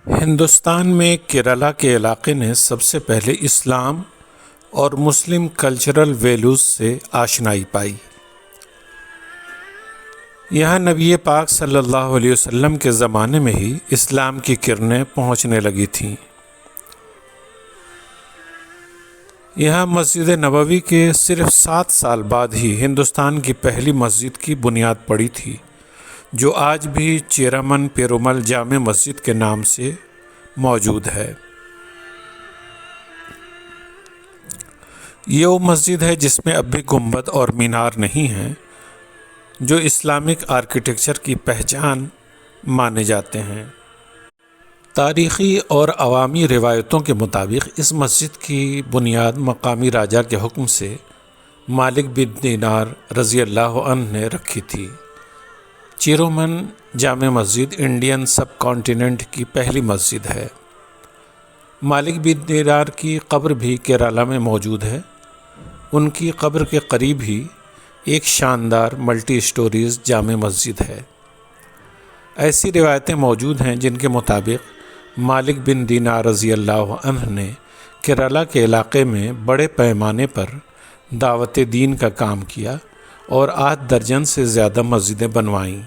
ہندوستان میں کیرالہ کے علاقے نے سب سے پہلے اسلام اور مسلم کلچرل ویلیوز سے آشنائی پائی۔ یہاں نبی پاک صلی اللہ علیہ وسلم کے زمانے میں ہی اسلام کی کرنیں پہنچنے لگی تھیں۔ یہاں مسجد نبوی کے صرف 7 سال بعد ہی ہندوستان کی پہلی مسجد کی بنیاد پڑی تھی، جو آج بھی چیرامن پیرومل جامع مسجد کے نام سے موجود ہے۔ یہ وہ مسجد ہے جس میں اب بھی گنبد اور مینار نہیں ہیں، جو اسلامک آرکیٹیکچر کی پہچان مانے جاتے ہیں۔ تاریخی اور عوامی روایتوں کے مطابق اس مسجد کی بنیاد مقامی راجا کے حکم سے مالک بن دینار رضی اللہ عنہ نے رکھی تھی۔ چیرومن جامع مسجد انڈین سب کانٹیننٹ کی پہلی مسجد ہے۔ مالک بن دینار کی قبر بھی کیرالہ میں موجود ہے۔ ان کی قبر کے قریب ہی ایک شاندار ملٹی اسٹوریز جامع مسجد ہے۔ ایسی روایتیں موجود ہیں جن کے مطابق مالک بن دینار رضی اللہ عنہ نے کیرالہ کے علاقے میں بڑے پیمانے پر دعوت دین کا کام کیا اور 8 درجن سے زیادہ مسجدیں بنوائیں۔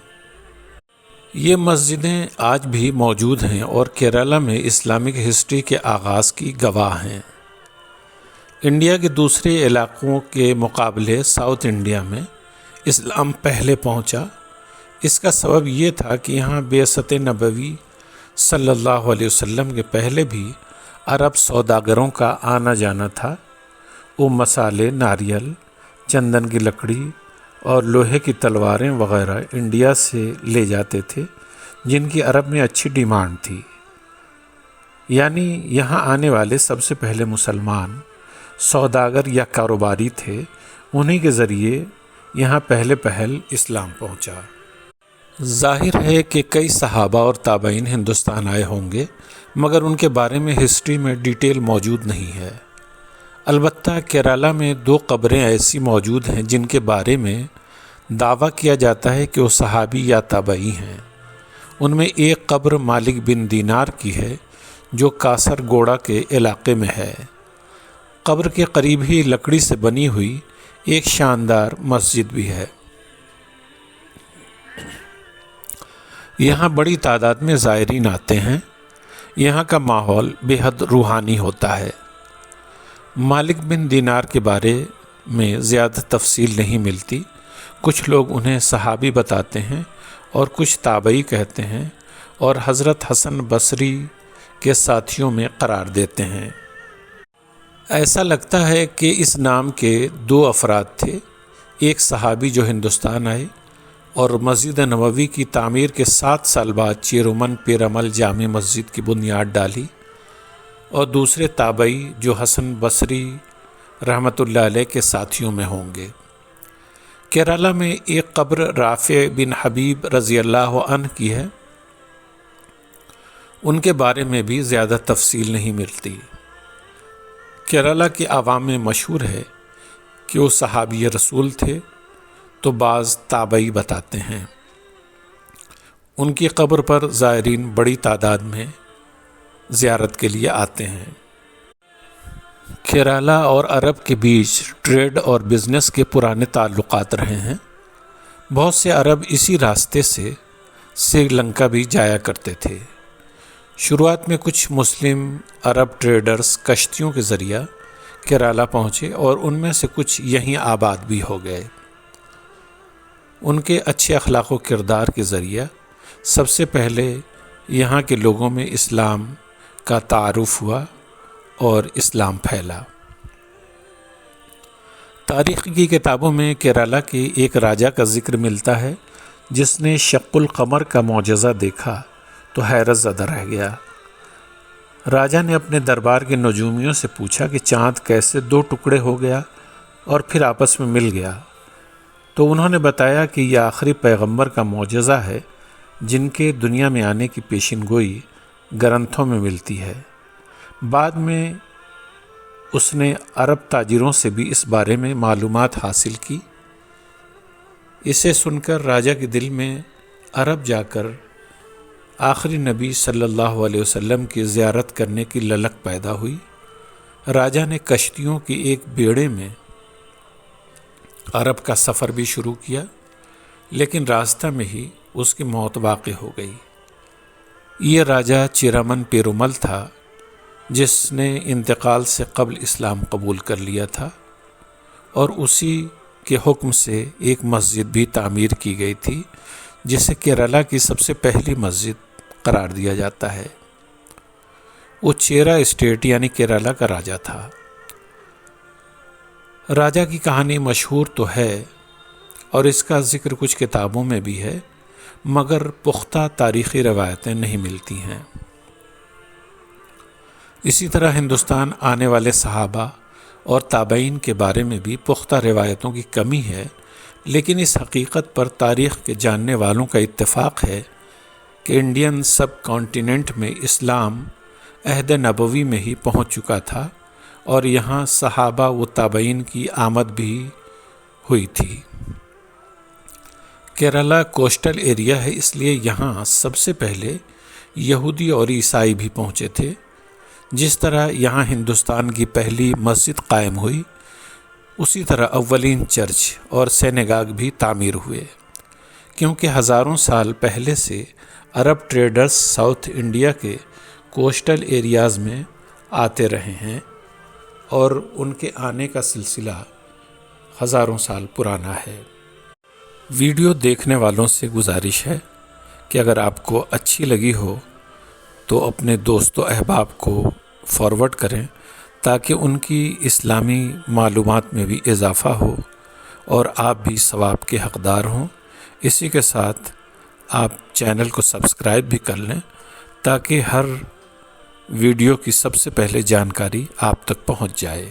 یہ مسجدیں آج بھی موجود ہیں اور کیرالہ میں اسلامک ہسٹری کے آغاز کی گواہ ہیں۔ انڈیا کے دوسرے علاقوں کے مقابلے ساؤتھ انڈیا میں اسلام پہلے پہنچا۔ اس کا سبب یہ تھا کہ یہاں بعثت نبوی صلی اللہ علیہ وسلم کے پہلے بھی عرب سوداگروں کا آنا جانا تھا۔ وہ مسالے، ناریل، چندن کی لکڑی اور لوہے کی تلواریں وغیرہ انڈیا سے لے جاتے تھے، جن کی عرب میں اچھی ڈیمانڈ تھی۔ یعنی یہاں آنے والے سب سے پہلے مسلمان سوداگر یا کاروباری تھے، انہی کے ذریعے یہاں پہل اسلام پہنچا۔ ظاہر ہے کہ کئی صحابہ اور تابعین ہندوستان آئے ہوں گے، مگر ان کے بارے میں ہسٹری میں ڈیٹیل موجود نہیں ہے۔ البتہ کیرالہ میں 2 قبریں ایسی موجود ہیں جن کے بارے میں دعویٰ کیا جاتا ہے کہ وہ صحابی یا تابعی ہیں۔ ان میں ایک قبر مالک بن دینار کی ہے جو کاسر گوڑا کے علاقے میں ہے۔ قبر کے قریب ہی لکڑی سے بنی ہوئی ایک شاندار مسجد بھی ہے۔ یہاں بڑی تعداد میں زائرین آتے ہیں۔ یہاں کا ماحول بے حد روحانی ہوتا ہے۔ مالک بن دینار کے بارے میں زیادہ تفصیل نہیں ملتی۔ کچھ لوگ انہیں صحابی بتاتے ہیں اور کچھ تابعی کہتے ہیں، اور حضرت حسن بصری کے ساتھیوں میں قرار دیتے ہیں۔ ایسا لگتا ہے کہ اس نام کے 2 افراد تھے، ایک صحابی جو ہندوستان آئے اور مسجد نبوی کی تعمیر کے 7 سال بعد چیرومن پیرامل جامع مسجد کی بنیاد ڈالی، اور دوسرے تابعی جو حسن بصری رحمۃ اللہ علیہ کے ساتھیوں میں ہوں گے۔ کیرالہ میں ایک قبر رافع بن حبیب رضی اللہ عنہ کی ہے۔ ان کے بارے میں بھی زیادہ تفصیل نہیں ملتی۔ کیرالہ کے عوام میں مشہور ہے کہ وہ صحابی رسول تھے، تو بعض تابعی بتاتے ہیں۔ ان کی قبر پر زائرین بڑی تعداد میں زیارت کے لیے آتے ہیں۔ کیرالہ اور عرب کے بیچ ٹریڈ اور بزنس کے پرانے تعلقات رہے ہیں۔ بہت سے عرب اسی راستے سے سری لنکا بھی جایا کرتے تھے۔ شروعات میں کچھ مسلم عرب ٹریڈرز کشتیوں کے ذریعہ کیرالہ پہنچے اور ان میں سے کچھ یہیں آباد بھی ہو گئے۔ ان کے اچھے اخلاق و کردار کے ذریعہ سب سے پہلے یہاں کے لوگوں میں اسلام کا تعارف ہوا اور اسلام پھیلا۔ تاریخ کی کتابوں میں کیرالہ کے ایک راجا کا ذکر ملتا ہے جس نے شق القمر کا معجزہ دیکھا تو حیرت زدہ رہ گیا۔ راجا نے اپنے دربار کے نجومیوں سے پوچھا کہ چاند کیسے 2 ٹکڑے ہو گیا اور پھر آپس میں مل گیا، تو انہوں نے بتایا کہ یہ آخری پیغمبر کا معجزہ ہے جن کے دنیا میں آنے کی پیشن گوئی گرنتھوں میں ملتی ہے۔ بعد میں اس نے عرب تاجروں سے بھی اس بارے میں معلومات حاصل کی۔ اسے سن کر راجا کے دل میں عرب جا کر آخری نبی صلی اللہ علیہ وسلم کی زیارت کرنے کی للک پیدا ہوئی۔ راجا نے کشتیوں کی ایک بیڑے میں عرب کا سفر بھی شروع کیا، لیکن راستہ میں ہی اس کی موت واقع ہو گئی۔ یہ راجا چیرامن پیرومل تھا، جس نے انتقال سے قبل اسلام قبول کر لیا تھا، اور اسی کے حکم سے ایک مسجد بھی تعمیر کی گئی تھی، جسے کیرالہ کی سب سے پہلی مسجد قرار دیا جاتا ہے۔ وہ چیرا اسٹیٹ یعنی کیرالہ کا راجا تھا۔ راجا کی کہانی مشہور تو ہے اور اس کا ذکر کچھ کتابوں میں بھی ہے، مگر پختہ تاریخی روایتیں نہیں ملتی ہیں۔ اسی طرح ہندوستان آنے والے صحابہ اور تابعین کے بارے میں بھی پختہ روایتوں کی کمی ہے، لیکن اس حقیقت پر تاریخ کے جاننے والوں کا اتفاق ہے کہ انڈین سب کانٹیننٹ میں اسلام عہد نبوی میں ہی پہنچ چکا تھا، اور یہاں صحابہ و تابعین کی آمد بھی ہوئی تھی۔ کیرالہ کوسٹل ایریا ہے، اس لیے یہاں سب سے پہلے یہودی اور عیسائی بھی پہنچے تھے۔ جس طرح یہاں ہندوستان کی پہلی مسجد قائم ہوئی، اسی طرح اولین چرچ اور سینگاگ بھی تعمیر ہوئے، کیونکہ ہزاروں سال پہلے سے عرب ٹریڈرز ساؤتھ انڈیا کے کوسٹل ایریاز میں آتے رہے ہیں، اور ان کے آنے کا سلسلہ ہزاروں سال پرانا ہے۔ ویڈیو دیکھنے والوں سے گزارش ہے کہ اگر آپ کو اچھی لگی ہو تو اپنے دوست و احباب کو فارورڈ کریں، تاکہ ان کی اسلامی معلومات میں بھی اضافہ ہو اور آپ بھی ثواب کے حقدار ہوں۔ اسی کے ساتھ آپ چینل کو سبسکرائب بھی کر لیں، تاکہ ہر ویڈیو کی سب سے پہلے جانکاری آپ تک پہنچ جائے۔